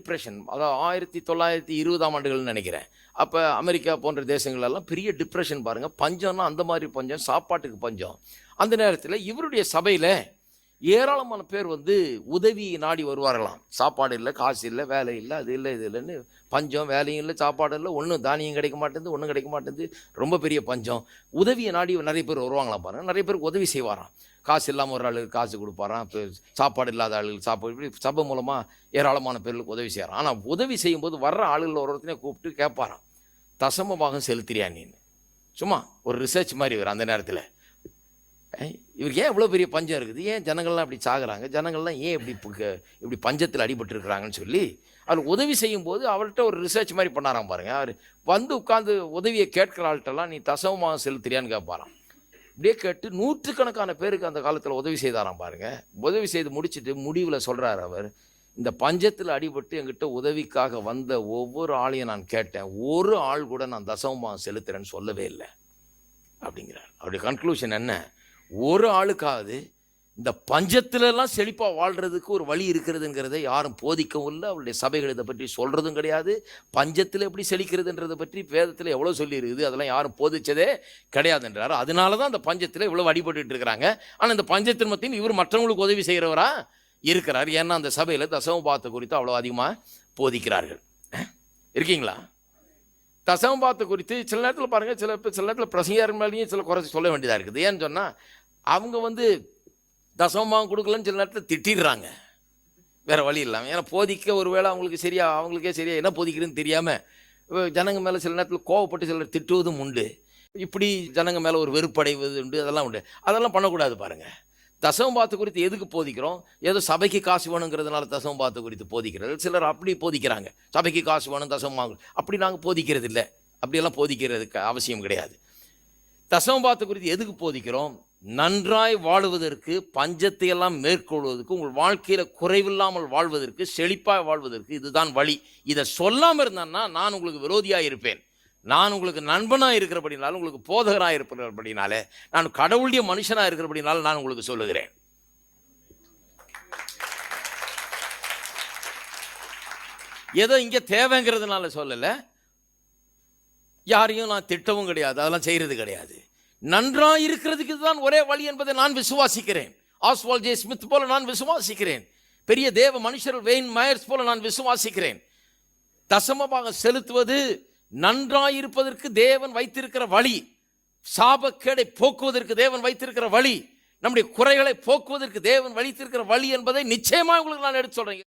Depression, அதாவது 1920ஆம் ஆண்டுகள்னு நினைக்கிறேன். அப்போ அமெரிக்கா போன்ற தேசங்களெல்லாம் பெரிய டிப்ரெஷன் பாருங்கள். பஞ்சம்னா அந்த மாதிரி பஞ்சம், சாப்பாட்டுக்கு பஞ்சம். அந்த நேரத்தில் இவருடைய சபையில் ஏராளமான பேர் வந்து உதவி நாடி வருவார்களாம். சாப்பாடு இல்லை, காசு இல்லை, வேலை இல்லை, அது இல்லை, இது இல்லைன்னு பஞ்சம், வேலையும் இல்லை, சாப்பாடு இல்லை, ஒன்றும் தானியம் கிடைக்க மாட்டேங்குது, ஒன்றும் கிடைக்க மாட்டேங்குது, ரொம்ப பெரிய பஞ்சம். உதவியை நாடி நிறைய பேர் வருவாங்களாம் பாருங்கள். நிறைய பேருக்கு உதவி செய்வாராம். காசு இல்லாமல் ஒரு ஆளுக்கு காசு கொடுப்பாராம், இப்போ சாப்பாடு இல்லாத ஆளுகளுக்கு சாப்பாடு, இப்படி சபை மூலமாக ஏராளமான பேர்களுக்கு உதவி செய்கிறான். ஆனால் உதவி செய்யும்போது வர்ற ஆளுகள் ஒருத்தனே கூப்பிட்டு கேட்பாராம், தசம பாகம் செலுத்துறியா நீன்னு. சும்மா ஒரு ரிசர்ச் மாதிரி வரும் அந்த நேரத்தில். இவருக்கு ஏன் இவ்வளோ பெரிய பஞ்சம் இருக்குது, ஏன் ஜனங்கள்லாம் இப்படி சாகுறாங்க, ஜனங்கள்லாம் ஏன் இப்படி பஞ்சத்தில் அடிபட்டுருக்குறாங்கன்னு சொல்லி அவர் உதவி செய்யும்போது அவர்கிட்ட ஒரு ரிசர்ச் மாதிரி பண்ணாராம் பாருங்கள். அவர் வந்து உட்காந்து உதவியை கேட்குற ஆள்கிட்டலாம் நீ தசமமாக செலுத்துறியான்னு கேட்பாராம். இப்படியே கேட்டு நூற்றுக்கணக்கான பேருக்கு அந்த காலத்தில் உதவி செய்தாராம் பாருங்கள். உதவி செய்து முடிச்சுட்டு முடிவில் சொல்கிறார் அவர், இந்த பஞ்சத்தில் அடிபட்டு என்கிட்ட உதவிக்காக வந்த ஒவ்வொரு ஆளையும் நான் கேட்டேன், ஒரு ஆள் கூட நான் தசமமாக செலுத்துறேன்னு சொல்லவே இல்லை அப்படிங்கிறார். அவருடைய கன்க்ளூஷன் என்ன, ஒரு ஆளுக்காவது இந்த பஞ்சத்திலெல்லாம் செழிப்பாக வாழ்கிறதுக்கு ஒரு வழி இருக்கிறதுங்கிறத யாரும் போதிக்கவும் இல்லை. அவருடைய சபைகள் இதை பற்றி சொல்கிறதும் கிடையாது. பஞ்சத்தில் எப்படி செழிக்கிறதுன்றதை பற்றி வேதத்தில் எவ்வளோ சொல்லியிருக்குது, அதெல்லாம் யாரும் போதிச்சதே கிடையாதுன்றார். அதனால தான் அந்த பஞ்சத்தில் இவ்வளோ அடிபட்டு இருக்கிறாங்க. ஆனால் இந்த பஞ்சத்தின் மத்தியும் இவர் மற்றவங்களுக்கு உதவி செய்கிறவரா இருக்கிறார். ஏன்னா அந்த சபையில் தசமபாத்தை குறித்து அவ்வளோ அதிகமாக போதிக்கிறார்கள். இருக்கீங்களா? தசமபாத்தை குறித்து சில நேரத்தில் பாருங்கள், சில நேரத்தில் பிரசங்கியார் மேலேயும் சில குறை சொல்ல வேண்டியதாக இருக்குது. ஏன்னு சொன்னால் அவங்க வந்து தசமபாகம் கொடுக்கலன்னு சில நேரத்தில் திட்டிடுறாங்க, வேறு வழி இல்லாமல். ஏன்னா போதிக்க ஒரு வேளை அவங்களுக்கே சரியா என்ன போதிக்கிறதுன்னு தெரியாமல் ஜனங்க மேலே சில நேரத்தில் கோவப்பட்டு சிலர் திட்டுவதும் உண்டு. இப்படி ஜனங்க மேலே ஒரு வெறுப்படைவது உண்டு, அதெல்லாம் உண்டு. அதெல்லாம் பண்ணக்கூடாது பாருங்கள். தசமபாத்து குறித்து எதுக்கு போதிக்கிறோம், ஏதோ சபைக்கு காசு வேணுங்கிறதுனால தசமபாத்து குறித்து போதிக்கிறது. சிலர் அப்படி போதிக்கிறாங்க, சபைக்கு காசு வேணும் தசமம் அப்படி நாங்கள் போதிக்கிறது இல்லை. அப்படியெல்லாம் போதிக்கிறதுக்கு அவசியம் கிடையாது. தசமபாத்து குறித்து எதுக்கு போதிக்கிறோம், நன்றாய் வாழுவதற்கு, பஞ்சத்தை எல்லாம் மேற்கொள்வதற்கு, உங்கள் வாழ்க்கையில் குறைவில்லாமல் வாழ்வதற்கு, செழிப்பாக வாழ்வதற்கு இதுதான் வழி. இதை சொல்லாமல் இருந்தான்னா நான் உங்களுக்கு விரோதியாக இருப்பேன். நான் உங்களுக்கு நண்பனாக இருக்கிறபடினாலும், உங்களுக்கு போதகராக இருக்கிறபடினாலே, நான் கடவுளுடைய மனுஷனாக இருக்கிறபடினாலும் நான் உங்களுக்கு சொல்லுகிறேன். ஏதோ இங்கே தேவைங்கிறதுனால சொல்லலை, யாரையும் நான் திட்டவும் கிடையாது, அதெல்லாம் செய்கிறது கிடையாது. நன்றாக இருக்கிறதுக்கு இதுதான் ஒரே வழி என்பதை நான் விசுவாசிக்கிறேன். ஆஸ்வால்ட் ஜே ஸ்மித் போல நான் விசுவாசிக்கிறேன். பெரிய தேவ மனுஷர்கள் வெயின் மயர்ஸ் போல நான் விசுவாசிக்கிறேன். தசமபாகம் செலுத்துவது நன்றாயிருப்பதற்கு தேவன் வைத்திருக்கிற வழி, சாபக்கேடை போக்குவதற்கு தேவன் வைத்திருக்கிற வழி, நம்முடைய குறைகளை போக்குவதற்கு தேவன் வைத்திருக்கிற வழி என்பதை நிச்சயமாக உங்களுக்கு நான் எடுத்து சொல்றேன்.